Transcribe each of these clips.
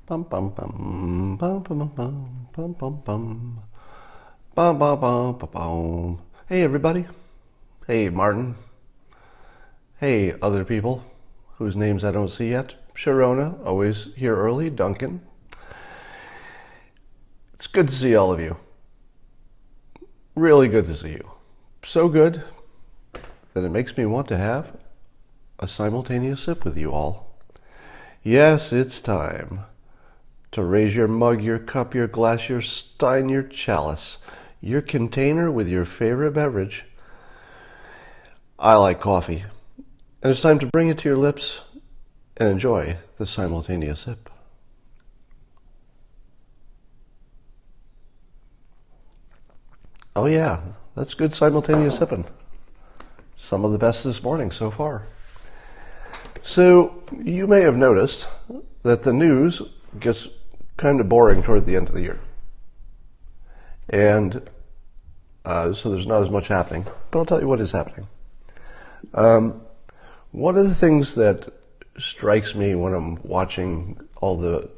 Bum bum bum bum bum bum bum bum bum bum bum bum bum bum. Hey everybody. Hey Martin. Hey other people whose names I don't see yet. Sharona, always here early. Duncan. It's good to see all of you. Really good to see you. So good that it makes me want to have a simultaneous sip with you all. Yes, it's time to raise your mug, your cup, your glass, your stein, your chalice, your container with your favorite beverage. I like coffee, and it's time to bring it to your lips and enjoy the simultaneous sip. Oh yeah, that's good simultaneous sipping. Some of the best this morning so far. So you may have noticed that the news gets kind of boring toward the end of the year. And so there's not as much happening, but I'll tell you what is happening. One of the things that strikes me when I'm watching all the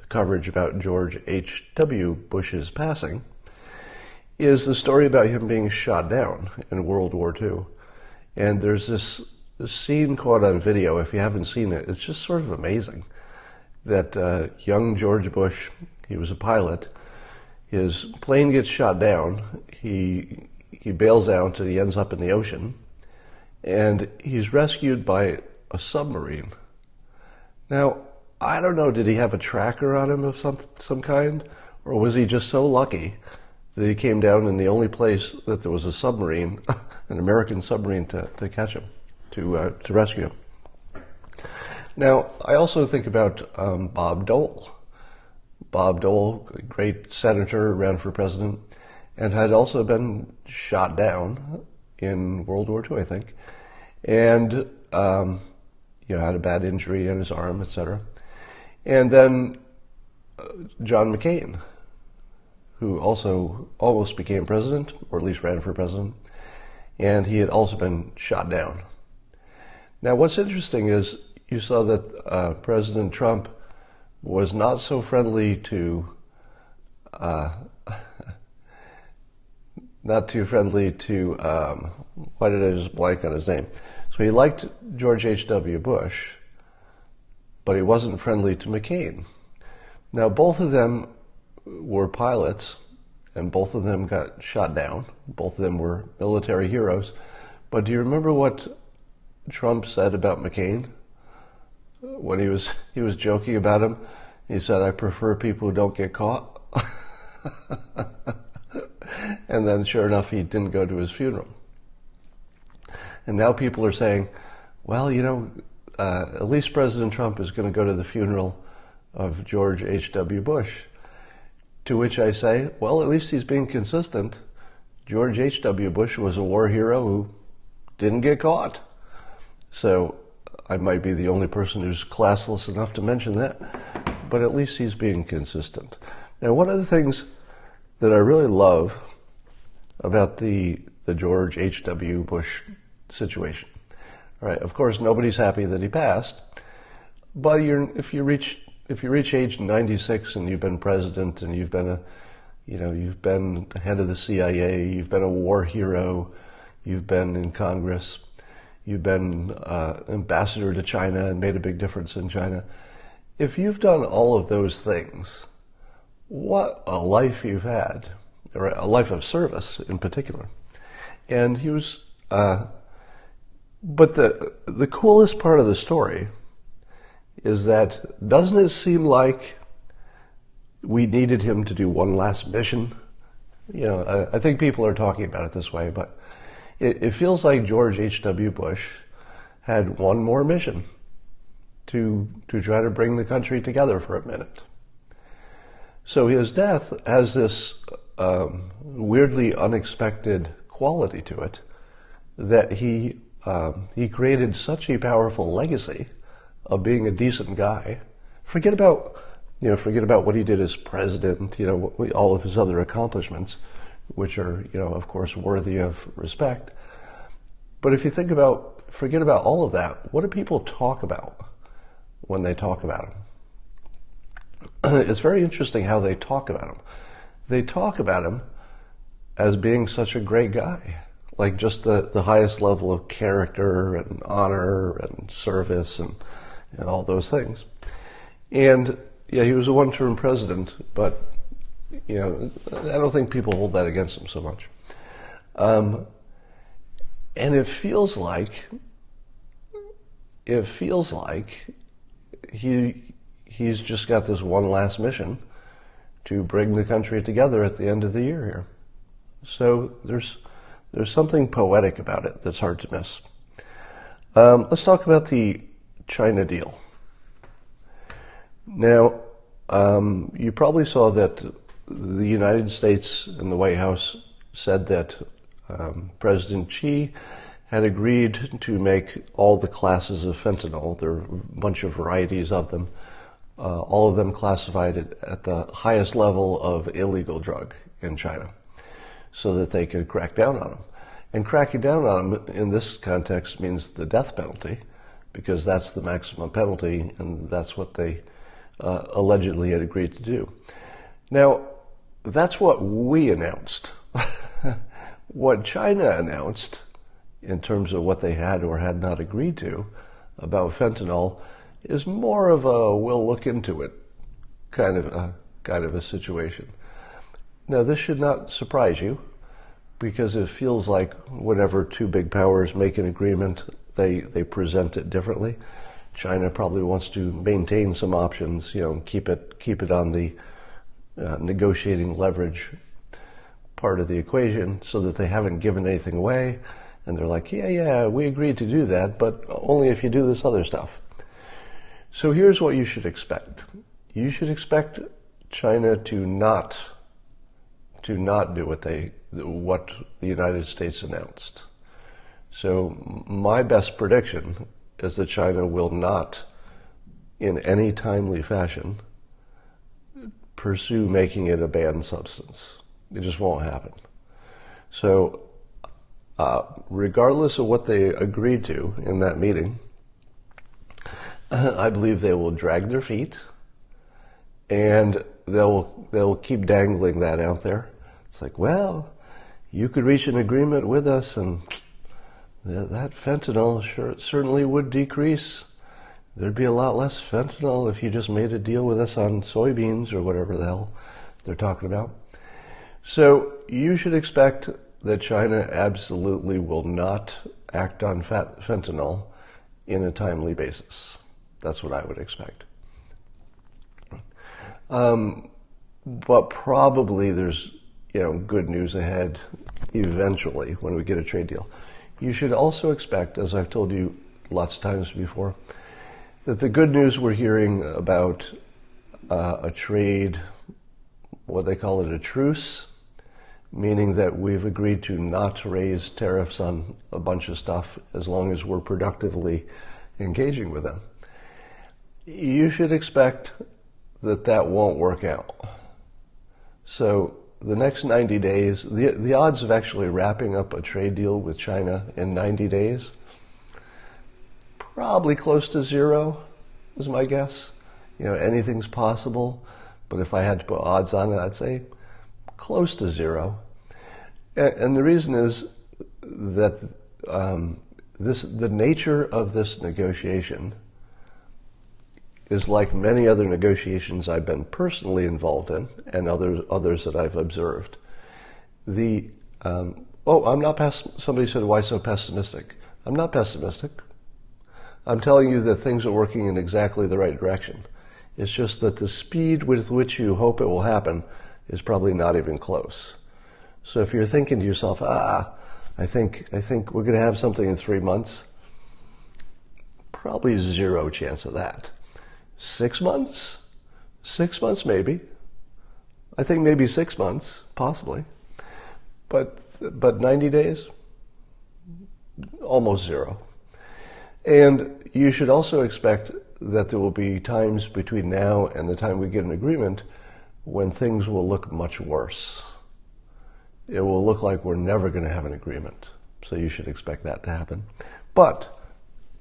coverage about George H.W. Bush's passing is the story about him being shot down in World War II. And there's this scene caught on video. If you haven't seen it, it's just sort of amazing that young George Bush, he was a pilot, his plane gets shot down, he bails out and he ends up in the ocean, and he's rescued by a submarine. Now, I don't know, did he have a tracker on him of some kind, or was he just so lucky that he came down in the only place that there was a submarine, an American submarine to catch him, to rescue him? Now, I also think about Bob Dole. Bob Dole, a great senator, ran for president, and had also been shot down in World War II, I think, and had a bad injury in his arm, etc. And then John McCain, who also almost became president, or at least ran for president, and he had also been shot down. Now, what's interesting is you saw that President Trump was not so friendly to, why did I just blank on his name? So he liked George H.W. Bush, but he wasn't friendly to McCain. Now, both of them were pilots, and both of them got shot down. Both of them were military heroes. But do you remember what Trump said about McCain? When he was joking about him, he said, "I prefer people who don't get caught." And then sure enough, he didn't go to his funeral. And now people are saying, well, at least President Trump is going to go to the funeral of George H.W. Bush. To which I say, well, at least he's being consistent. George H.W. Bush was a war hero who didn't get caught. So I might be the only person who's classless enough to mention that, but at least he's being consistent. Now, one of the things that I really love about the George H.W. Bush situation, all right, of course, nobody's happy that he passed, but if you reach age 96 and you've been president and you've been the head of the CIA, you've been a war hero, you've been in Congress, you've been ambassador to China and made a big difference in China. If you've done all of those things, what a life you've had, or a life of service in particular. And he was, but the coolest part of the story is that, doesn't it seem like we needed him to do one last mission? I think people are talking about it this way, but it feels like George H.W. Bush had one more mission to try to bring the country together for a minute. So his death has this weirdly unexpected quality to it, that he created such a powerful legacy of being a decent guy. Forget about what he did as president, all of his other accomplishments, which are, of course, worthy of respect. But if you forget about all of that, what do people talk about when they talk about it's very interesting how they talk about him. They talk about him as being such a great guy, like just the highest level of character and honor and service and all those things. And yeah, he was a one-term president, but I don't think people hold that against him so much. And it feels like he's just got this one last mission to bring the country together at the end of the year here. So there's something poetic about it that's hard to miss. Let's talk about the China deal. Now, you probably saw that the United States and the White House said that President Xi had agreed to make all the classes of fentanyl, there are a bunch of varieties of them, all of them classified at the highest level of illegal drug in China, so that they could crack down on them. And cracking down on them in this context means the death penalty, because that's the maximum penalty, and that's what they allegedly had agreed to do. Now, that's what we announced. What China announced, in terms of what they had or had not agreed to about fentanyl, is more of a we'll look into it kind of a situation. Now, this should not surprise you, because it feels like whenever two big powers make an agreement, they present it differently. China probably wants to maintain some options, keep it on the negotiating leverage part of the equation, so that they haven't given anything away, and they're like, yeah, we agreed to do that, but only if you do this other stuff. So here's what you should expect. You should expect China to not do what the United States announced. So my best prediction is that China will not, in any timely fashion, pursue making it a banned substance. It just won't happen. So regardless of what they agreed to in that meeting, I believe they will drag their feet, and they'll keep dangling that out there. It's like, well, you could reach an agreement with us, and that fentanyl certainly would decrease. There'd be a lot less fentanyl if you just made a deal with us on soybeans or whatever the hell they're talking about. So you should expect that China absolutely will not act on fentanyl in a timely basis. That's what I would expect. But probably there's good news ahead eventually when we get a trade deal. You should also expect, as I've told you lots of times before, that the good news we're hearing about a trade, what they call it, a truce, meaning that we've agreed to not raise tariffs on a bunch of stuff as long as we're productively engaging with them. You should expect that won't work out. So the next 90 days, the odds of actually wrapping up a trade deal with China in 90 days, probably close to zero, is my guess. Anything's possible, but if I had to put odds on it, I'd say close to zero. And the reason is that the nature of this negotiation is like many other negotiations I've been personally involved in, and others that I've observed. I'm not somebody said, why so pessimistic? I'm not pessimistic. I'm telling you that things are working in exactly the right direction. It's just that the speed with which you hope it will happen is probably not even close. So if you're thinking to yourself, I think we're going to have something in 3 months, probably zero chance of that. 6 months? 6 months maybe. I think maybe 6 months, possibly. But 90 days? Almost zero. And you should also expect that there will be times between now and the time we get an agreement when things will look much worse. It will look like we're never going to have an agreement. So you should expect that to happen. But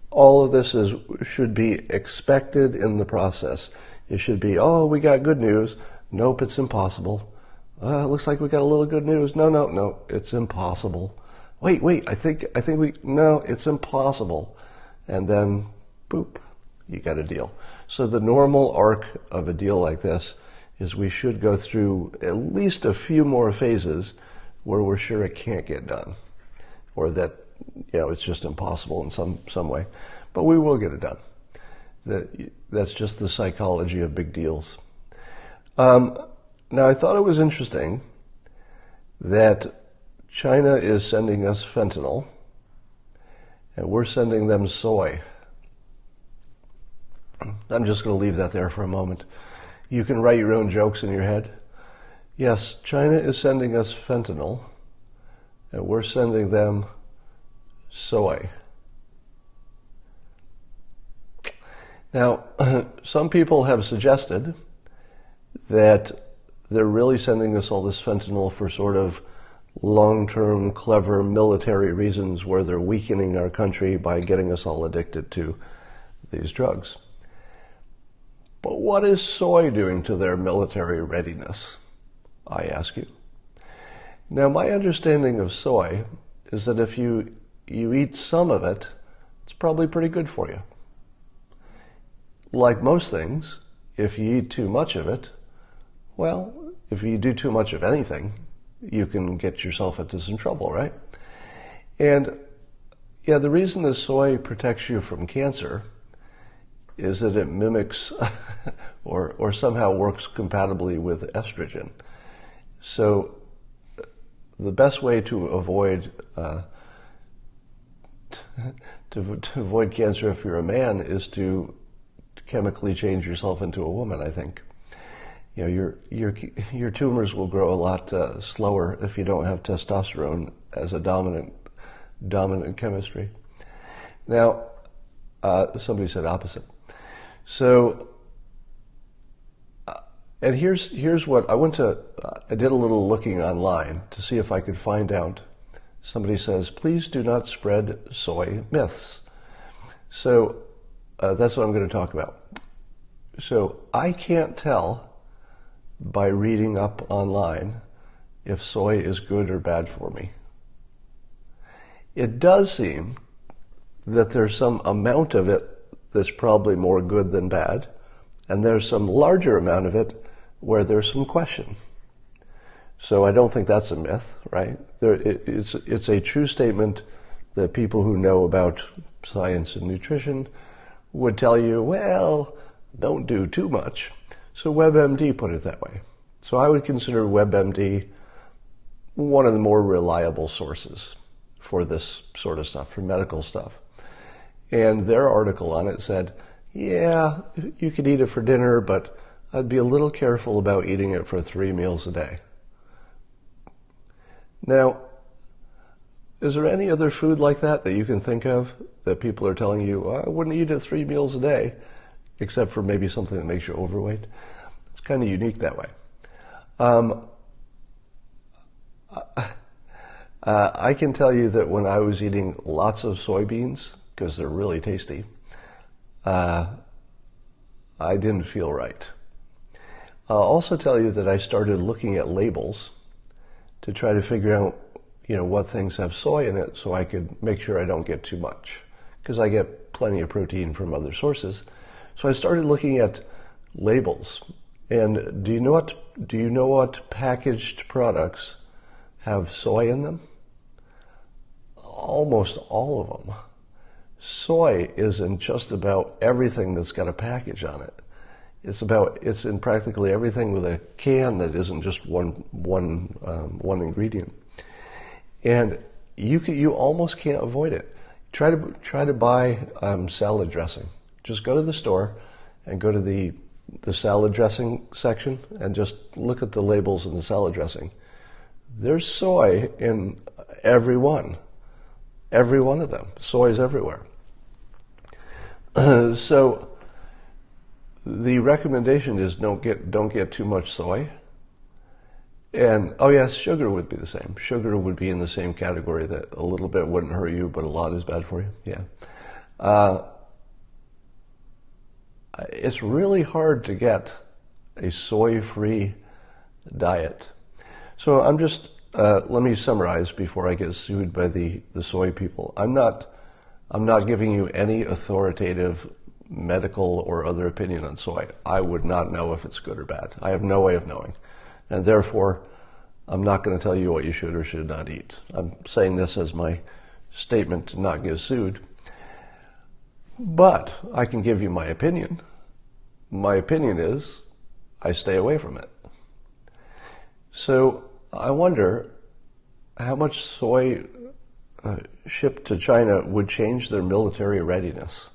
all of this should be expected in the process. It should be, oh, we got good news. Nope, it's impossible. Looks like we got a little good news. No, no, no, it's impossible. Wait, I think no, it's impossible. And then, boop, you got a deal. So the normal arc of a deal like this is we should go through at least a few more phases where we're sure it can't get done, or that, it's just impossible in some way. But we will get it done. That's just the psychology of big deals. Now, I thought it was interesting that China is sending us fentanyl, and we're sending them soy. I'm just going to leave that there for a moment. You can write your own jokes in your head. Yes, China is sending us fentanyl, and we're sending them soy. Now, some people have suggested that they're really sending us all this fentanyl for sort of long-term, clever military reasons where they're weakening our country by getting us all addicted to these drugs. But what is soy doing to their military readiness, I ask you? Now, my understanding of soy is that if you eat some of it, it's probably pretty good for you. Like most things, if you eat too much of it, well, if you do too much of anything, you can get yourself into some trouble, right? And yeah, the reason the soy protects you from cancer is that it mimics or somehow works compatibly with estrogen. So the best way to avoid to avoid cancer if you're a man is to chemically change yourself into a woman, I think. Your tumors will grow a lot slower if you don't have testosterone as a dominant chemistry. Now, somebody said opposite. So, and here's what I I did a little looking online to see if I could find out. Somebody says, please do not spread soy myths. So that's what I'm going to talk about. So I can't tell by reading up online if soy is good or bad for me. It does seem that there's some amount of it that's probably more good than bad, and there's some larger amount of it where there's some question. So I don't think that's a myth, right? It's a true statement that people who know about science and nutrition would tell you, well, don't do too much. So WebMD put it that way. So I would consider WebMD one of the more reliable sources for this sort of stuff, for medical stuff. And their article on it said, yeah, you could eat it for dinner, but I'd be a little careful about eating it for 3 meals a day. Now, is there any other food like that you can think of that people are telling you, I wouldn't eat it 3 meals a day, except for maybe something that makes you overweight? It's kind of unique that way. I can tell you that when I was eating lots of soybeans, because they're really tasty, I didn't feel right. I'll also tell you that I started looking at labels to try to figure out, what things have soy in it so I could make sure I don't get too much, because I get plenty of protein from other sources. So I started looking at labels. And do you know what packaged products have soy in them? Almost all of them. Soy is in just about everything that's got a package on it. It's in practically everything with a can that isn't just one ingredient. And you almost can't avoid it. Try to buy salad dressing. Just go to the store and go to the salad dressing section and just look at the labels in the salad dressing. There's soy in every one of them. Soy is everywhere. So the recommendation is don't get too much soy. And oh yes, sugar would be the same. Sugar would be in the same category, that a little bit wouldn't hurt you, but a lot is bad for you. Yeah. It's really hard to get a soy-free diet. So I'm just, let me summarize before I get sued by the soy people. I'm not giving you any authoritative medical or other opinion on soy. I would not know if it's good or bad. I have no way of knowing. And therefore, I'm not going to tell you what you should or should not eat. I'm saying this as my statement to not get sued. But I can give you my opinion. My opinion is I stay away from it. So I wonder how much soy shipped to China would change their military readiness.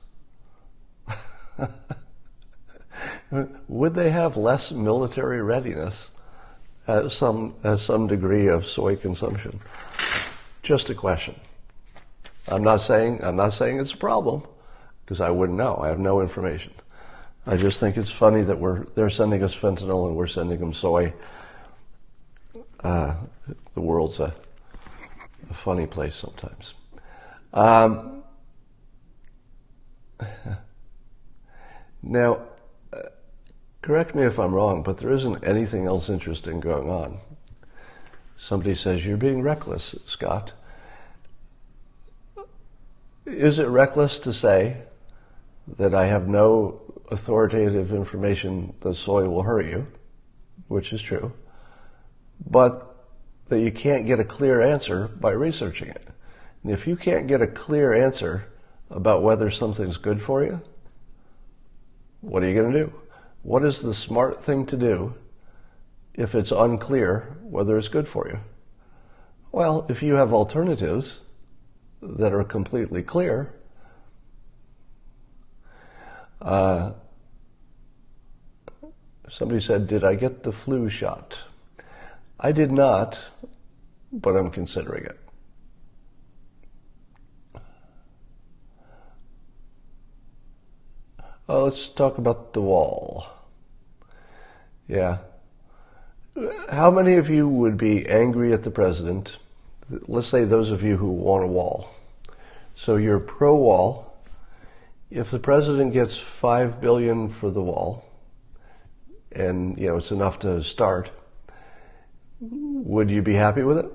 Would they have less military readiness at some degree of soy consumption? Just a question. I'm not saying it's a problem, because I wouldn't know. I have no information. I just think it's funny that they're sending us fentanyl and we're sending them soy. The world's a funny place sometimes. Now, correct me if I'm wrong, but there isn't anything else interesting going on. Somebody says, you're being reckless, Scott. Is it reckless to say that I have no authoritative information that soy will hurt you, which is true, but that you can't get a clear answer by researching it? And if you can't get a clear answer about whether something's good for you, what are you going to do? What is the smart thing to do if it's unclear whether it's good for you? Well, if you have alternatives that are completely clear, somebody said, did I get the flu shot? I did not, but I'm considering it. Let's talk about the wall. Yeah. How many of you would be angry at the president? Let's say those of you who want a wall. So you're pro-wall. If the president gets $5 billion for the wall, and it's enough to start, would you be happy with it?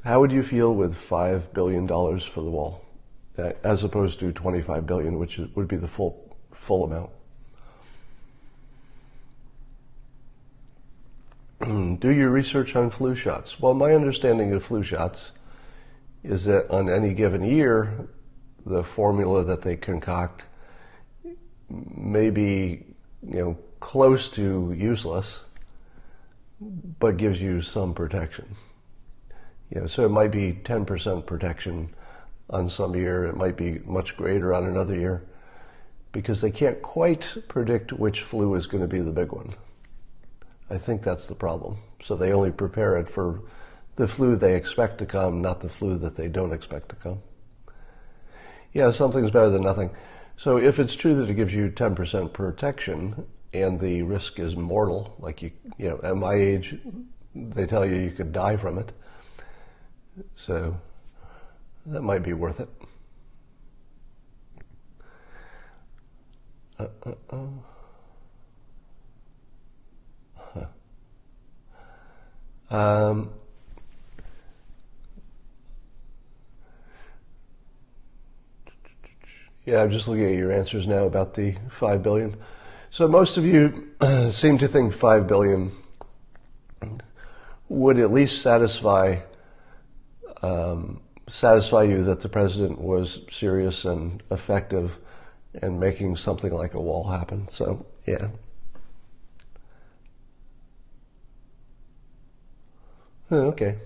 How would you feel with $5 billion for the wall, as opposed to $25 billion, which would be the full amount? Do your research on flu shots. Well, my understanding of flu shots is that on any given year, the formula that they concoct may be, close to useless, but gives you some protection. So it might be 10% protection on some year. It might be much greater on another year, because they can't quite predict which flu is going to be the big one. I think that's the problem. So they only prepare it for the flu they expect to come, not the flu that they don't expect to come. Yeah, something's better than nothing. So if it's true that it gives you 10% protection and the risk is mortal, like at my age, they tell you could die from it. So that might be worth it. Yeah, I'm just looking at your answers now about the $5 billion. So most of you seem to think $5 billion would at least satisfy you that the president was serious and effective in making something like a wall happen. So, yeah. Okay.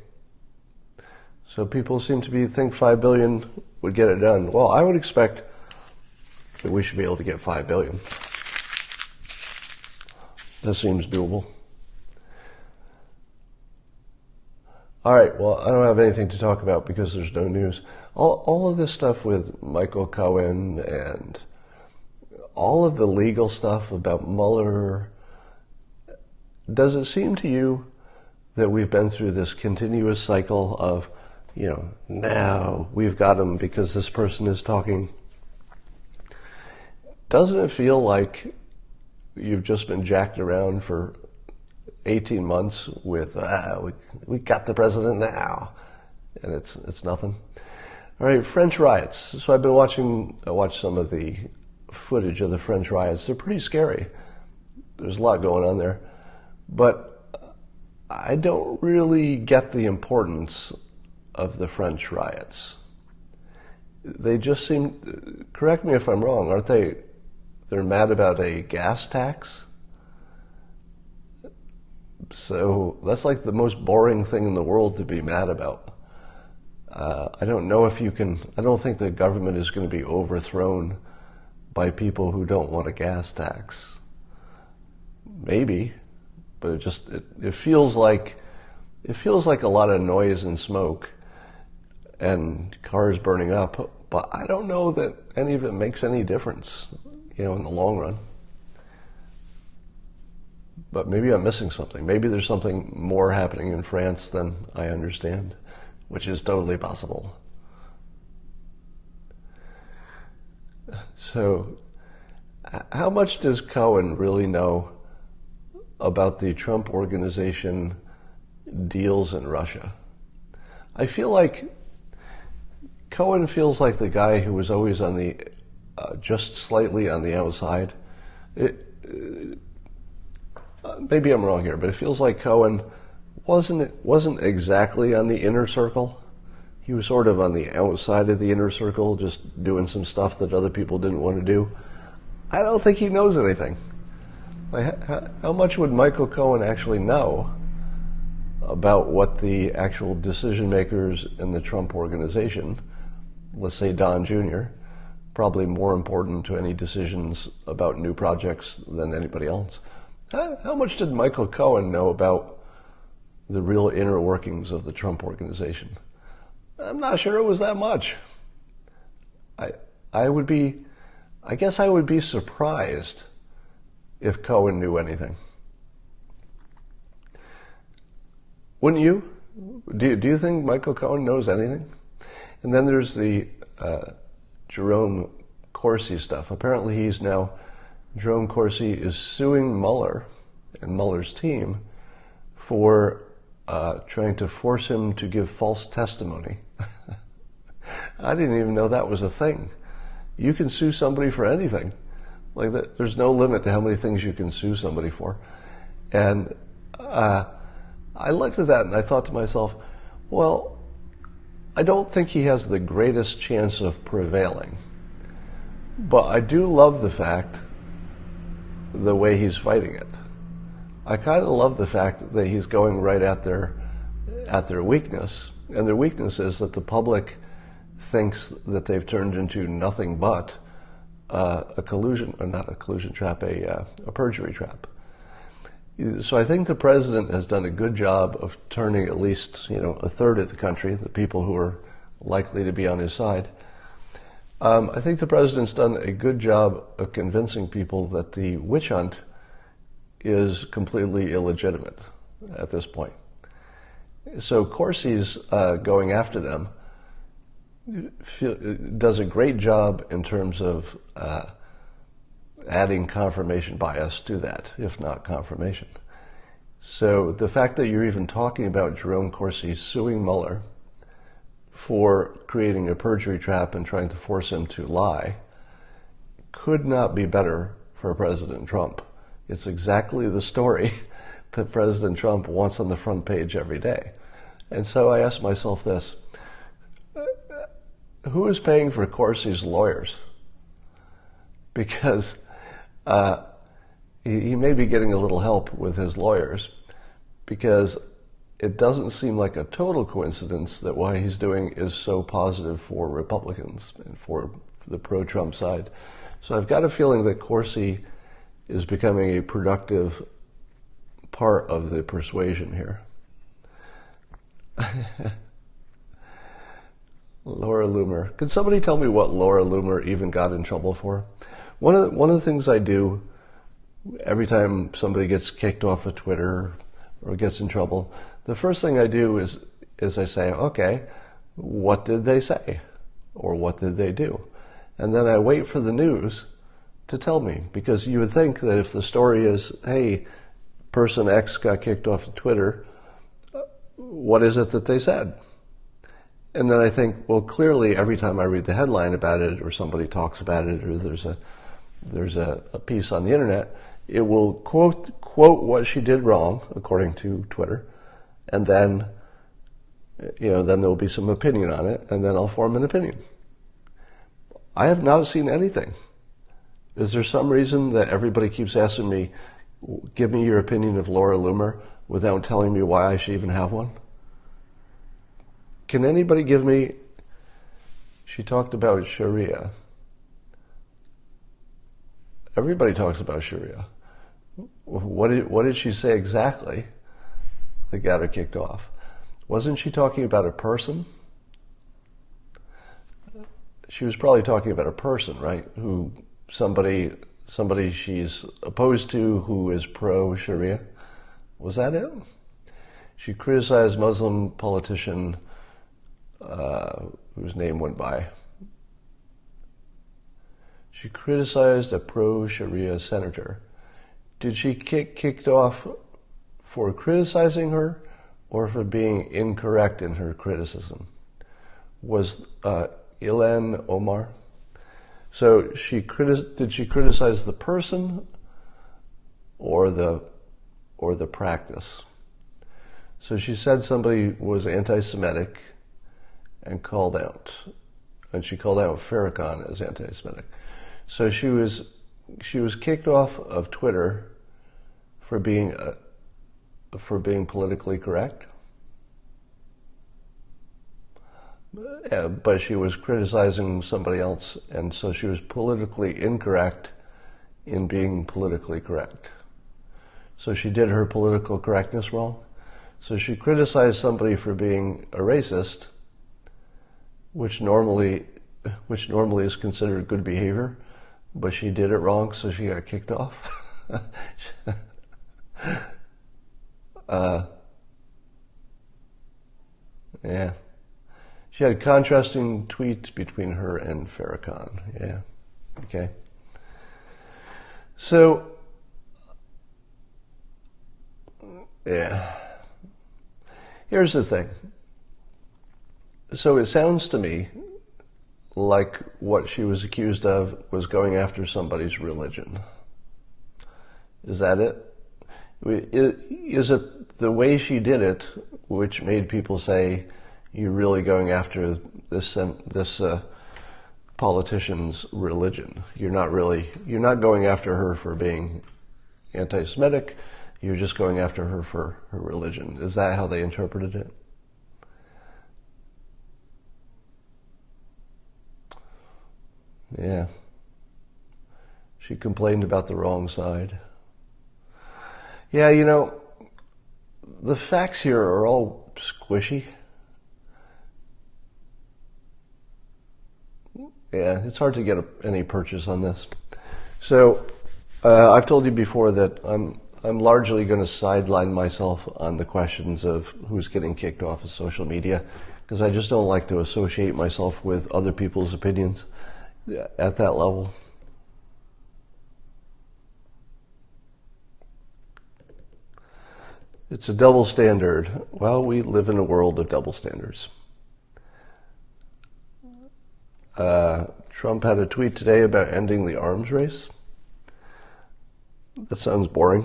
So people seem to think $5 billion would get it done. Well, I would expect that we should be able to get $5 billion. That seems doable. All right, well, I don't have anything to talk about because there's no news. All of this stuff with Michael Cohen and all of the legal stuff about Mueller, does it seem to you that we've been through this continuous cycle of, now we've got him because this person is talking? doesn't it feel like you've just been jacked around for 18 months with, we got the president now, and it's nothing? All right, French riots. So I watched some of the footage of the French riots. They're pretty scary. There's a lot going on there. But I don't really get the importance of the French riots. They just seem, correct me if I'm wrong, aren't they? They're mad about a gas tax? So that's like the most boring thing in the world to be mad about. I don't know if you can, I don't think the government is going to be overthrown by people who don't want a gas tax. Maybe, but it feels like a lot of noise and smoke and cars burning up, but I don't know that any of it makes any difference, in the long run. But maybe I'm missing something. Maybe there's something more happening in France than I understand, which is totally possible. So, how much does Cohen really know about the Trump Organization deals in Russia? I feel like Cohen feels like the guy who was always on the, just slightly on the outside. Maybe I'm wrong here, but it feels like Cohen wasn't exactly on the inner circle. He was sort of on the outside of the inner circle, just doing some stuff that other people didn't want to do. I don't think he knows anything. Like, how much would Michael Cohen actually know about what the actual decision makers in the Trump Organization, let's say Don Jr., probably more important to any decisions about new projects than anybody else? How much did Michael Cohen know about the real inner workings of the Trump Organization? I'm not sure it was that much. I guess I would be surprised if Cohen knew anything. Wouldn't you? Do you think Michael Cohen knows anything? And then there's the Jerome Corsi stuff. Apparently Jerome Corsi is suing Mueller and Mueller's team for trying to force him to give false testimony. I didn't even know that was a thing. You can sue somebody for anything. Like that, there's no limit to how many things you can sue somebody for. And I looked at that and I thought to myself, well, I don't think he has the greatest chance of prevailing. But I do love the way he's fighting it. I kind of love the fact that he's going right at their weakness. And their weakness is that the public thinks that they've turned into nothing but a collusion, or not a collusion trap, a perjury trap. So I think the president has done a good job of turning at least, a third of the country, the people who are likely to be on his side. I think the president's done a good job of convincing people that the witch hunt is completely illegitimate at this point. So Corsi's going after them does a great job in terms of adding confirmation bias to that, if not confirmation. So the fact that you're even talking about Jerome Corsi suing Mueller for creating a perjury trap and trying to force him to lie could not be better for President Trump. It's exactly the story that President Trump wants on the front page every day. And so I asked myself this: who is paying for Corsi's lawyers? Because he may be getting a little help with his lawyers, because it doesn't seem like a total coincidence that what he's doing is so positive for Republicans and for the pro-Trump side. So I've got a feeling that Corsi is becoming a productive part of the persuasion here. Laura Loomer. Could somebody tell me what Laura Loomer even got in trouble for? One of the things I do every time somebody gets kicked off of Twitter or gets in trouble, the first thing I do is I say, okay, what did they say? Or what did they do? And then I wait for the news to tell me, because you would think that if the story is, hey, person X got kicked off of Twitter, what is it that they said? And then I think, well, clearly every time I read the headline about it, or somebody talks about it, or there's a piece on the internet, it will quote what she did wrong, according to Twitter, and then, then there will be some opinion on it, and then I'll form an opinion. I have not seen anything. Is there some reason that everybody keeps asking me, give me your opinion of Laura Loomer, without telling me why I should even have one? Can anybody give me... She talked about Sharia. Everybody talks about Sharia. What did she say exactly that got her kicked off? Wasn't she talking about a person? She was probably talking about a person, right? Who somebody she's opposed to who is pro-Sharia. Was that it? She criticized Muslim politician whose name went by. She criticized a pro-Sharia senator. Did she get kicked off for criticizing her or for being incorrect in her criticism? Was Ilhan Omar? So did she criticize the person or the practice? So she said somebody was anti-Semitic and called out, and she called out Farrakhan as anti-Semitic. So she was kicked off of Twitter for being politically correct. Yeah, but she was criticizing somebody else, and so she was politically incorrect in being politically correct. So she did her political correctness wrong. So she criticized somebody for being a racist, which normally is considered good behavior, but she did it wrong, so she got kicked off. Yeah. She had contrasting tweets between her and Farrakhan. Yeah. Okay. So, yeah. Here's the thing. So it sounds to me like what she was accused of was going after somebody's religion. Is that it? Is it the way she did it which made people say, you're really going after this politician's religion? You're not going after her for being anti-Semitic, you're just going after her for her religion. Is that how they interpreted it? Yeah. She complained about the wrong side. Yeah, the facts here are all squishy. Yeah, it's hard to get any purchase on this. So, I've told you before that I'm largely going to sideline myself on the questions of who's getting kicked off of social media, because I just don't like to associate myself with other people's opinions at that level. It's a double standard. Well, we live in a world of double standards. Trump had a tweet today about ending the arms race. That sounds boring.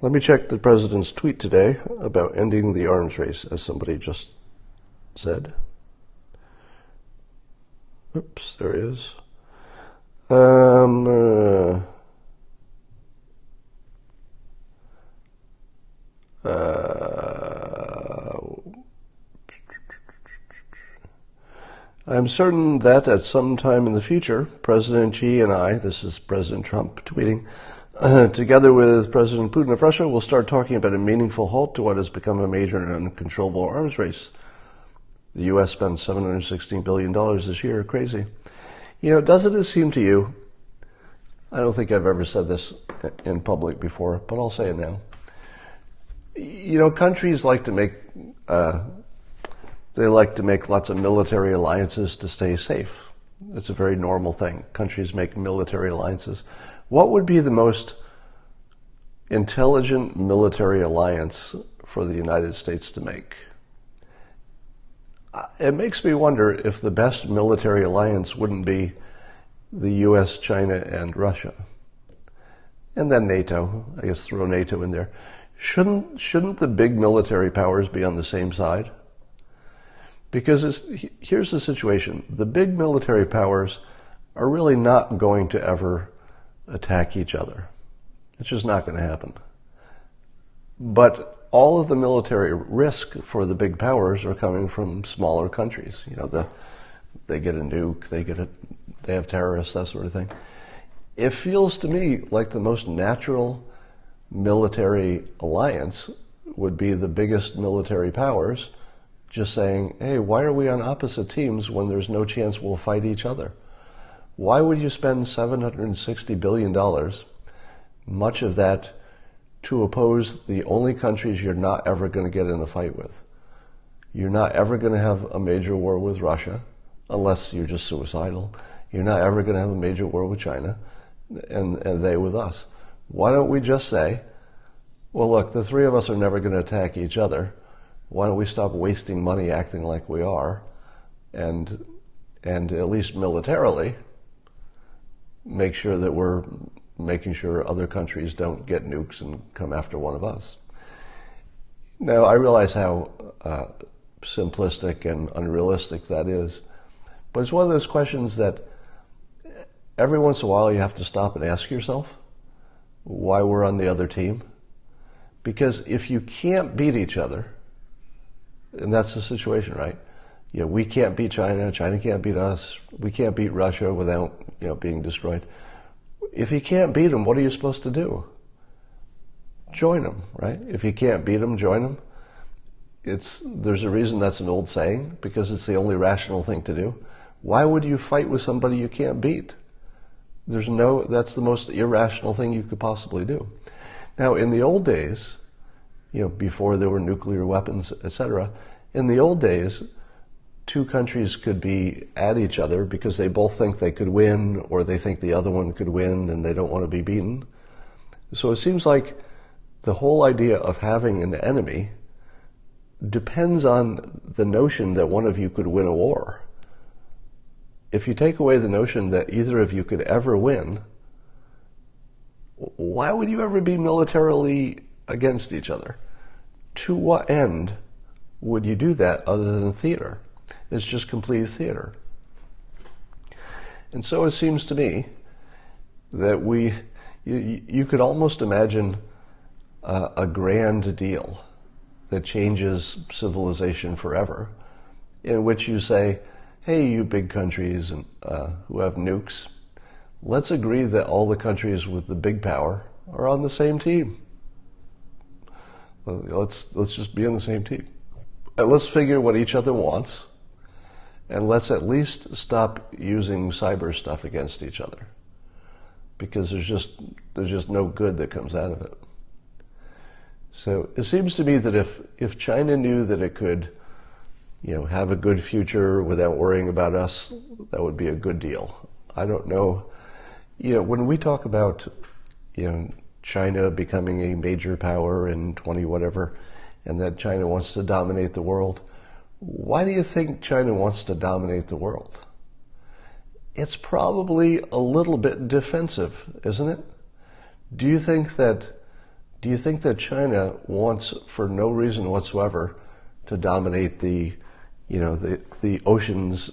Let me check the president's tweet today about ending the arms race, as somebody just said. Oops, there he is. I'm certain that at some time in the future, President Xi and I, this is President Trump tweeting, together with President Putin of Russia, will start talking about a meaningful halt to what has become a major and uncontrollable arms race. The U.S. spent $716 billion this year. Crazy. Doesn't it seem to you, I don't think I've ever said this in public before, but I'll say it now. Countries like to make lots of military alliances to stay safe. It's a very normal thing. Countries make military alliances. What would be the most intelligent military alliance for the United States to make? It makes me wonder if the best military alliance wouldn't be the US, China, and Russia. And then NATO. I guess throw NATO in there. Shouldn't the big military powers be on the same side? Because here's the situation. The big military powers are really not going to ever attack each other. It's just not going to happen. But all of the military risk for the big powers are coming from smaller countries. You know, they get a nuke, they have terrorists, that sort of thing. It feels to me like the most natural military alliance would be the biggest military powers just saying, hey, why are we on opposite teams when there's no chance we'll fight each other? Why would you spend $760 billion, much of that to oppose the only countries you're not ever going to get in a fight with? You're not ever going to have a major war with Russia, unless you're just suicidal. You're not ever going to have a major war with China, and they with us. Why don't we just say, well, look, the three of us are never going to attack each other. Why don't we stop wasting money acting like we are, and at least militarily make sure that we're making sure other countries don't get nukes and come after one of us. Now, I realize how simplistic and unrealistic that is, but it's one of those questions that every once in a while you have to stop and ask yourself why we're on the other team. Because if you can't beat each other, and that's the situation, right? You know, we can't beat China, China can't beat us, we can't beat Russia without, you know, being destroyed. If you can't beat them, what are you supposed to do? Join them, right? If you can't beat them, join them. There's a reason that's an old saying, because it's the only rational thing to do. Why would you fight with somebody you can't beat? That's the most irrational thing you could possibly do. Now, in the old days, you know, before there were nuclear weapons, etc., in the old days, two countries could be at each other because they both think they could win, or they think the other one could win and they don't want to be beaten. So it seems like the whole idea of having an enemy depends on the notion that one of you could win a war. If you take away the notion that either of you could ever win, why would you ever be militarily against each other? To what end would you do that other than theater? It's just complete theater. And so it seems to me that you could almost imagine a grand deal that changes civilization forever, in which you say, hey, you big countries who have nukes, let's agree that all the countries with the big power are on the same team. Let's just be on the same team. And let's figure what each other wants, and let's at least stop using cyber stuff against each other, because there's just no good that comes out of it. So it seems to me that if China knew that it could, you know, have a good future without worrying about us, that would be a good deal. I don't know. You know, when we talk about, you know, China becoming a major power in 20 whatever, and that China wants to dominate the world, why do you think China wants to dominate the world? It's probably a little bit defensive, isn't it? Do you think that China wants, for no reason whatsoever, to dominate the oceans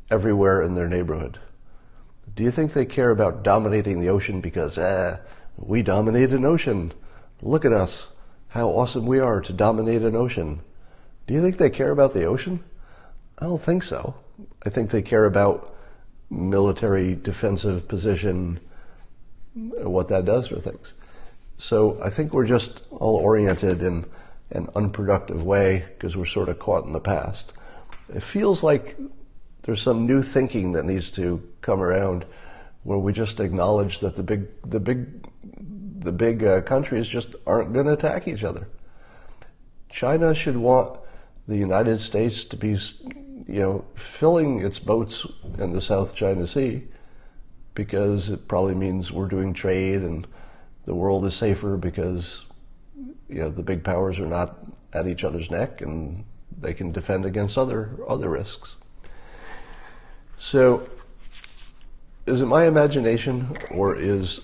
everywhere in their neighborhood? Do you think they care about dominating the ocean because, we dominate an ocean. Look at us, how awesome we are to dominate an ocean. Do you think they care about the ocean? I don't think so. I think they care about military defensive position, what that does for things. So I think we're just all oriented in an unproductive way because we're sort of caught in the past. It feels like there's some new thinking that needs to come around, where we just acknowledge that the big countries just aren't going to attack each other. China should want the United States to be filling its boats in the South China Sea because it probably means we're doing trade and the world is safer because the big powers are not at each other's neck and they can defend against other risks. So, is it my imagination, or is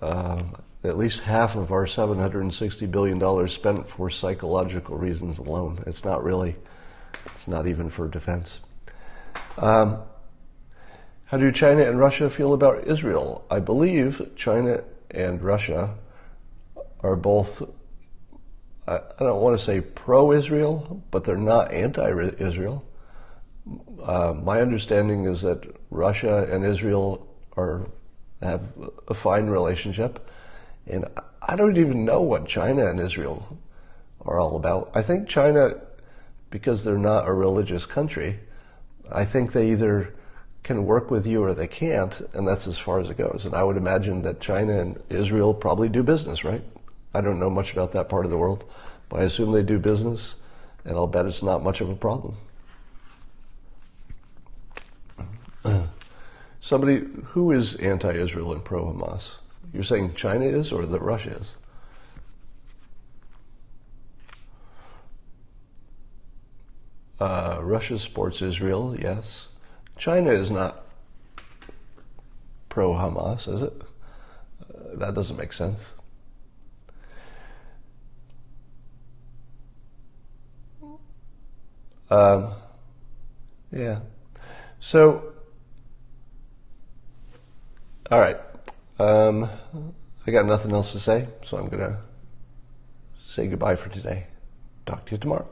at least half of our $760 billion spent for psychological reasons alone? It's not even for defense. How do China and Russia feel about Israel? I believe China and Russia are both, I don't want to say pro-Israel, but they're not anti-Israel. My understanding is that Russia and Israel have a fine relationship, and I don't even know what China and Israel are all about. I think China, because they're not a religious country, I think they either can work with you or they can't, and that's as far as it goes. And I would imagine that China and Israel probably do business, right? I don't know much about that part of the world, but I assume they do business, and I'll bet it's not much of a problem. Somebody who is anti-Israel and pro-Hamas? You're saying China is, or that Russia is? Russia supports Israel, yes. China is not pro-Hamas, is it? That doesn't make sense. Yeah. So, all right. I got nothing else to say, so I'm going to say goodbye for today. Talk to you tomorrow.